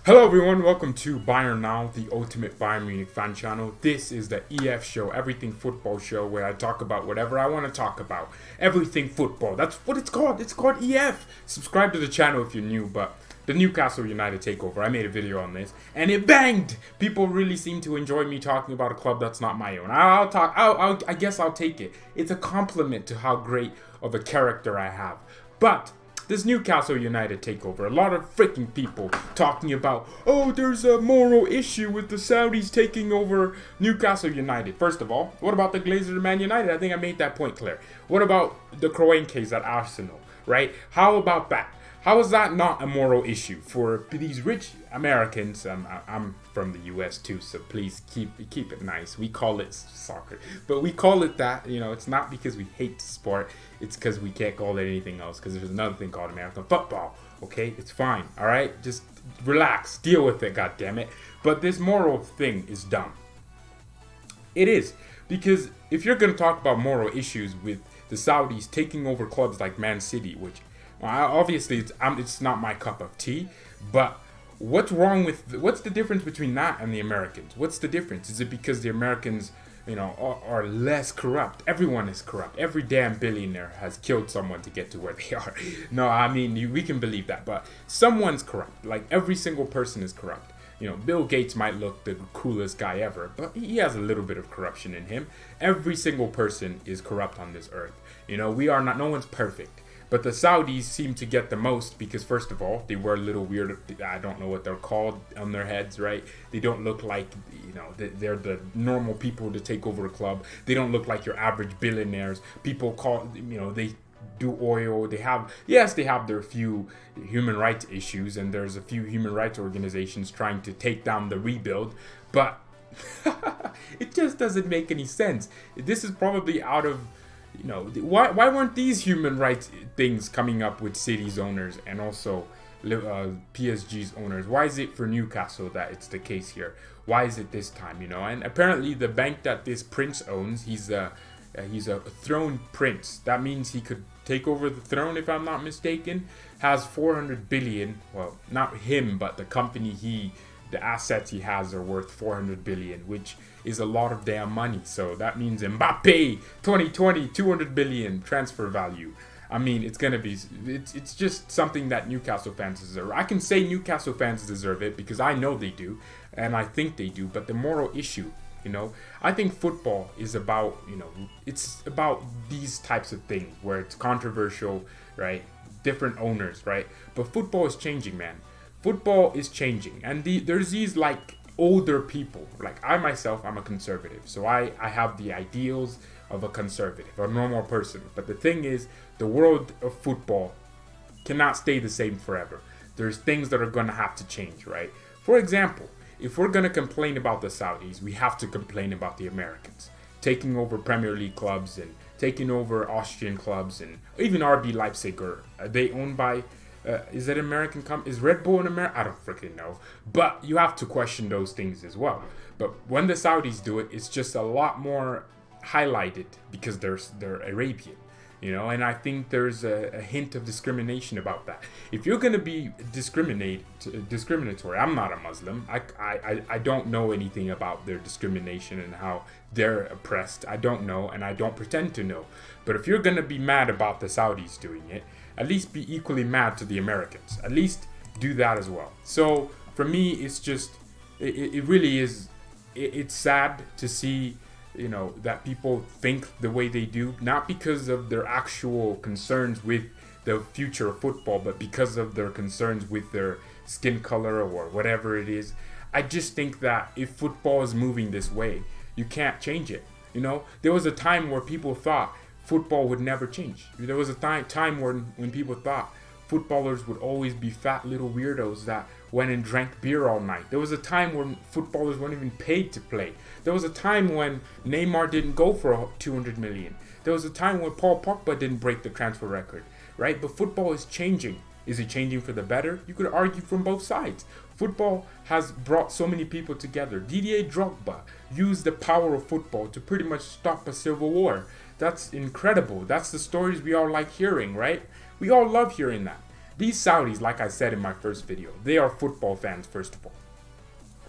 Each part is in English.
Hello everyone, welcome to BayernNow, the ultimate Bayern Munich fan channel. This is the EF show, everything football show, where I talk about whatever I want to talk about. Everything football, that's what it's called. It's called EF. Subscribe to the channel if you're new, but the Newcastle United Takeover, I made a video on this, and it banged! People really seem to enjoy me talking about a club that's not my own. I guess I'll take it. It's a compliment to how great of a character I have. But this Newcastle United takeover, a lot of freaking people talking about, oh, there's a moral issue with the Saudis taking over Newcastle United. First of all, what about the Glazers and Man United? I think I made that point clear. What about the Kroenkes at Arsenal, right? How about that? How is that not a moral issue for these rich Americans? I'm from the US too, so please keep it nice. We call it soccer, but we call it that. You know, it's not because we hate the sport. It's because we can't call it anything else. Because there's another thing called American football. Okay, it's fine. All right, just relax, deal with it. God damn it! But this moral thing is dumb. It is, because if you're gonna talk about moral issues with the Saudis taking over clubs like Man City, which obviously it's not my cup of tea, but what's the difference between that and the Americans? What's the difference? Is it because the Americans, are less corrupt? Everyone is corrupt. Every damn billionaire has killed someone to get to where they are. No, I mean, we can believe that, but someone's corrupt. Like, every single person is corrupt. Bill Gates might look the coolest guy ever, but he has a little bit of corruption in him. Every single person is corrupt on this earth. No one's perfect. But the Saudis seem to get the most because, first of all, they wear a little weird, I don't know what they're called, on their heads, right? They don't look like, they're the normal people to take over a club. They don't look like your average billionaires. People they do oil. They have their few human rights issues, and there's a few human rights organizations trying to take down the rebuild. But it just doesn't make any sense. This is probably out of... why weren't these human rights things coming up with City's owners and also PSG's owners? Why is it for Newcastle that it's the case here? Why is it this time? And apparently the bank that this prince owns, he's a throne prince. That means he could take over the throne, if I'm not mistaken. Has 400 billion. Well, not him, but the company the assets he has are worth 400 billion, which is a lot of damn money. So that means Mbappe 2020 200 billion transfer value. I mean, it's just something that Newcastle fans deserve. I can say Newcastle fans deserve it because I know they do, and I think they do. But the moral issue, I think football is about, it's about these types of things where it's controversial, right? Different owners, right? But football is changing, man. Football is changing, and there's these like older people. Like I myself, I'm a conservative, so I have the ideals of a conservative, a normal person. But the thing is, the world of football cannot stay the same forever. There's things that are going to have to change, right? For example, if we're going to complain about the Saudis, we have to complain about the Americans taking over Premier League clubs and taking over Austrian clubs, and even RB Leipzig. Are they owned by... is it American is Red Bull in America? I don't freaking know. But you have to question those things as well. But when the Saudis do it, it's just a lot more highlighted because they're Arabian, and I think there's a hint of discrimination about that. If you're going to be discriminatory, I'm not a Muslim. I don't know anything about their discrimination and how they're oppressed. I don't know, and I don't pretend to know. But if you're going to be mad about the Saudis doing it, at least be equally mad to the Americans. At least do that as well. So for me, it's just, it really is, it's sad to see, that people think the way they do, not because of their actual concerns with the future of football, but because of their concerns with their skin color or whatever it is. I just think that if football is moving this way, you can't change it. There was a time where people thought football would never change. There was a time when people thought footballers would always be fat little weirdos that went and drank beer all night. There was a time when footballers weren't even paid to play. There was a time when Neymar didn't go for 200 million. There was a time when Paul Pogba didn't break the transfer record, right? But football is changing. Is it changing for the better? You could argue from both sides. Football has brought so many people together. Didier Drogba used the power of football to pretty much stop a civil war. That's incredible. That's the stories we all like hearing, right? We all love hearing that. these Saudis, like I said in my first video, they are football fans first of all,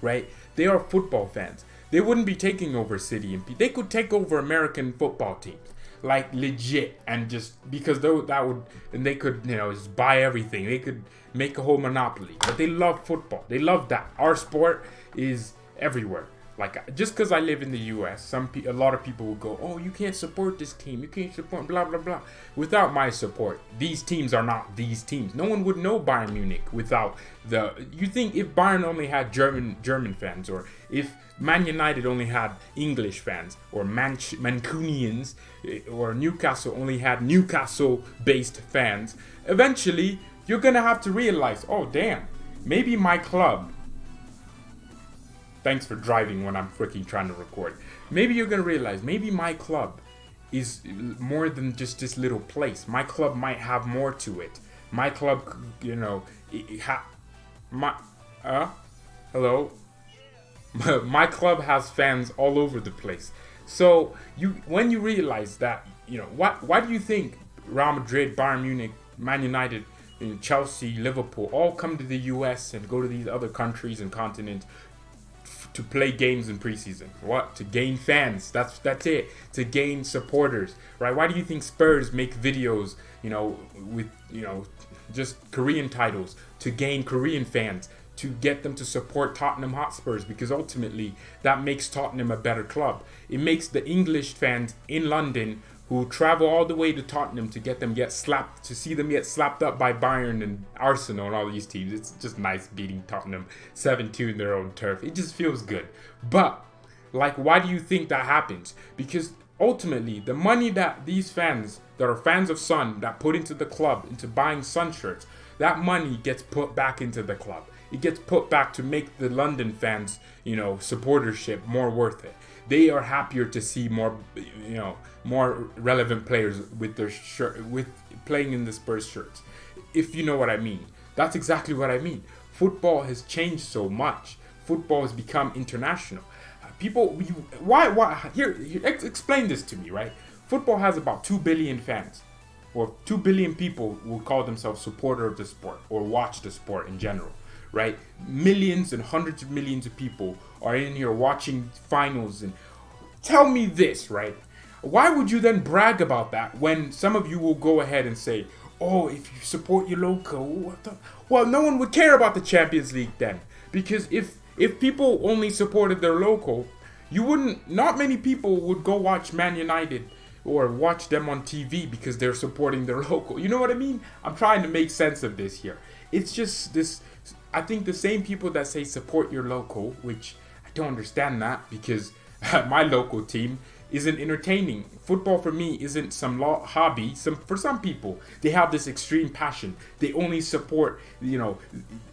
right? They are football fans. They wouldn't be taking over City and they could take over American football teams, like legit, and just because they could just buy everything. They could make a whole monopoly. But they love football. They love that. Our sport is everywhere. Like, just because I live in the U.S., a lot of people will go, oh, you can't support this team. You can't support blah, blah, blah. Without my support, these teams are not these teams. No one would know Bayern Munich without you think if Bayern only had German fans, or if Man United only had English fans, or Mancunians, or Newcastle only had Newcastle-based fans, eventually you're going to have to realize, oh, damn, maybe my club... Thanks for driving when I'm freaking trying to record. Maybe you're going to realize, maybe my club is more than just this little place. My club might have more to it. My club, hello? My club has fans all over the place. So when you realize that, why do you think Real Madrid, Bayern Munich, Man United, Chelsea, Liverpool all come to the US and go to these other countries and continents to play games in preseason? What? To gain fans. That's it. To gain supporters, right? Why do you think Spurs make videos, with just Korean titles, to gain Korean fans, to get them to support Tottenham Hotspurs? Because ultimately that makes Tottenham a better club. It makes the English fans in London who travel all the way to Tottenham to see them get slapped up by Bayern and Arsenal and all these teams. It's just nice beating Tottenham 7-2 in their own turf. It just feels good. But, why do you think that happens? Because ultimately, the money that these fans, that are fans of Sun, that put into the club, into buying Sun shirts, that money gets put back into the club. It gets put back to make the London fans, supportership more worth it. They are happier to see more relevant players with their shirt, with playing in the Spurs shirts. If you know what I mean. That's exactly what I mean. Football has changed so much. Football has become international. Explain this to me, right? Football has about 2 billion fans, or 2 billion people will call themselves supporter of the sport, or watch the sport in general, right? Millions and hundreds of millions of people are in here watching finals. And tell me this, right? Why would you then brag about that when some of you will go ahead and say, oh, if you support your local, well, no one would care about the Champions League then. Because if people only supported their local, not many people would go watch Man United or watch them on TV because they're supporting their local. You know what I mean? I'm trying to make sense of this here. It's just this, I think the same people that say support your local, which I don't understand that because my local team isn't entertaining. Football for me isn't some hobby. For some people, they have this extreme passion. They only support,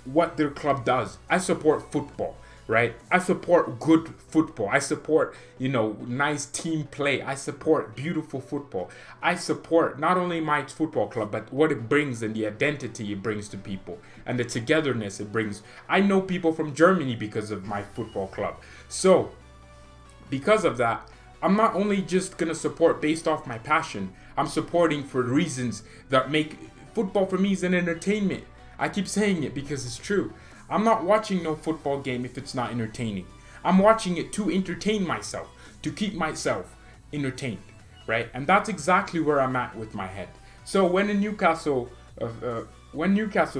what their club does. I support football, right? I support good football. I support, nice team play. I support beautiful football. I support not only my football club, but what it brings and the identity it brings to people and the togetherness it brings. I know people from Germany because of my football club. So, because of that, I'm not only just going to support based off my passion. I'm supporting for reasons that make football for me is an entertainment. I keep saying it because it's true. I'm not watching no football game if it's not entertaining. I'm watching it to entertain myself, to keep myself entertained, right? And that's exactly where I'm at with my head. So when Newcastle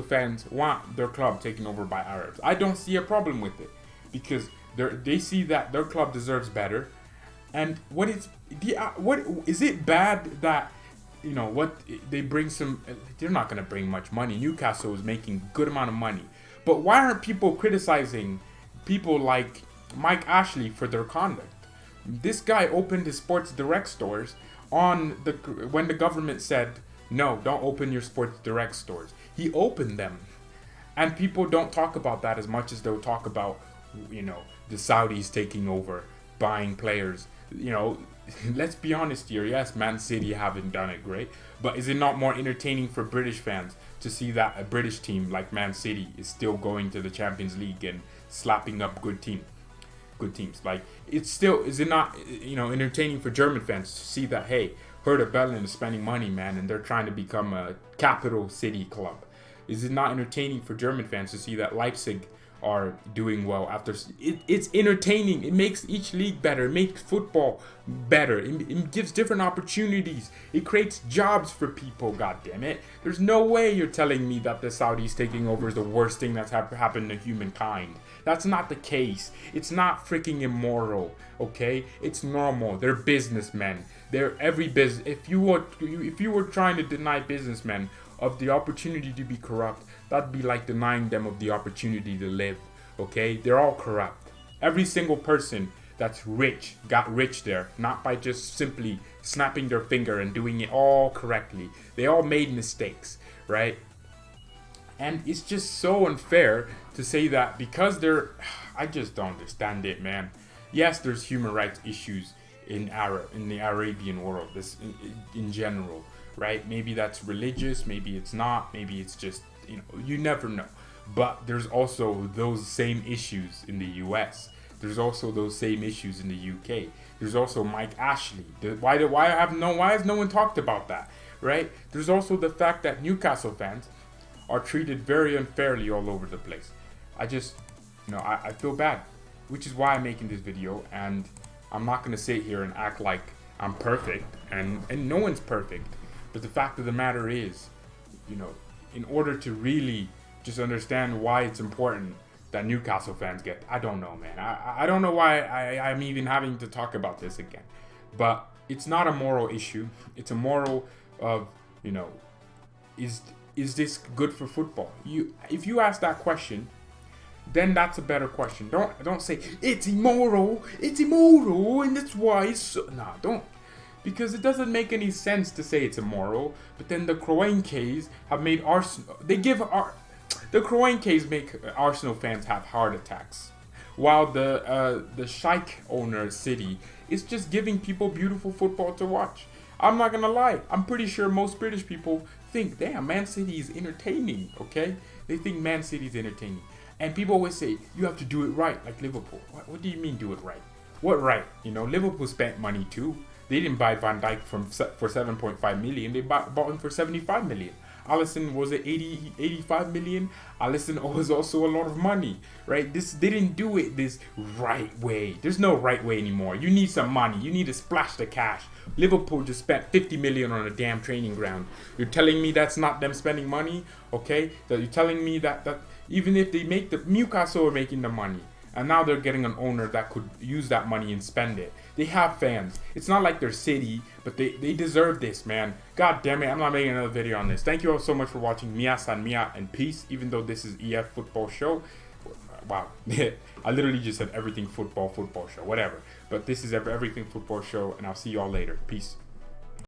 fans want their club taken over by Arabs, I don't see a problem with it because they see that their club deserves better. And what is it bad that they bring some? They're not gonna bring much money. Newcastle is making good amount of money, but why aren't people criticizing people like Mike Ashley for their conduct? This guy opened his Sports Direct stores when the government said no, don't open your Sports Direct stores. He opened them, and people don't talk about that as much as they'll talk about the Saudis taking over, buying players. Let's be honest here. Yes, Man City haven't done it great, but is it not more entertaining for British fans to see that a British team like Man City is still going to the Champions League and slapping up good teams? Like, is it not entertaining for German fans to see that, hey, Hertha Berlin is spending money, man, and they're trying to become a capital city club. Is it not entertaining for German fans to see that Leipzig are doing well after it's entertaining? It makes each league better. It makes football better. It gives different opportunities. It creates jobs for people. God damn it! There's no way you're telling me that the Saudis taking over is the worst thing that's happened to humankind. That's not the case. It's not freaking immoral. Okay, it's normal. They're businessmen. They're every business. If you were trying to deny businessmen of the opportunity to be corrupt, that'd be like denying them of the opportunity to live. Okay, they're all corrupt. Every single person that's rich got rich there, not by just simply snapping their finger and doing it all correctly. They all made mistakes, right? And it's just so unfair to say that because they're, I just don't understand it, man. Yes, there's human rights issues in the Arabian world, this in general, right? Maybe that's religious, maybe it's not, maybe it's just, you never know. But there's also those same issues in the US. There's also those same issues in the UK. There's also Mike Ashley. Why has no one talked about that, right? There's also the fact that Newcastle fans are treated very unfairly all over the place. I just, I feel bad, which is why I'm making this video, and I'm not gonna sit here and act like I'm perfect, and no one's perfect. But the fact of the matter is, in order to really just understand why it's important that Newcastle fans get, I don't know, man. I don't know why I'm even having to talk about this again. But it's not a moral issue. It's a moral of, is this good for football? If you ask that question, then that's a better question. Don't say it's immoral, and that's why it's so. Nah, don't. Because it doesn't make any sense to say it's immoral. But then the Kroenkes have made Arsenal. The Kroenkes make Arsenal fans have heart attacks, while the Sheikh owner city is just giving people beautiful football to watch. I'm not gonna lie. I'm pretty sure most British people think, damn, Man City is entertaining. Okay, they think Man City is entertaining. And people always say, you have to do it right, like Liverpool. What do you mean do it right? What right? Liverpool spent money too. They didn't buy Van Dijk for 7.5 million. They bought him for 75 million. Alisson was at 85 million. Alisson was also a lot of money, right? They didn't do it this right way. There's no right way anymore. You need some money. You need to splash the cash. Liverpool just spent 50 million on a damn training ground. You're telling me that's not them spending money? Okay? That you're telling me that even if they make Newcastle are making the money, and now they're getting an owner that could use that money and spend it. They have fans. It's not like they're City, but they deserve this, man. God damn it, I'm not making another video on this. Thank you all so much for watching. Mia San Mia and peace. Even though this is EF football show. Wow. I literally just said everything football show. Whatever. But this is everything football show, and I'll see you all later. Peace.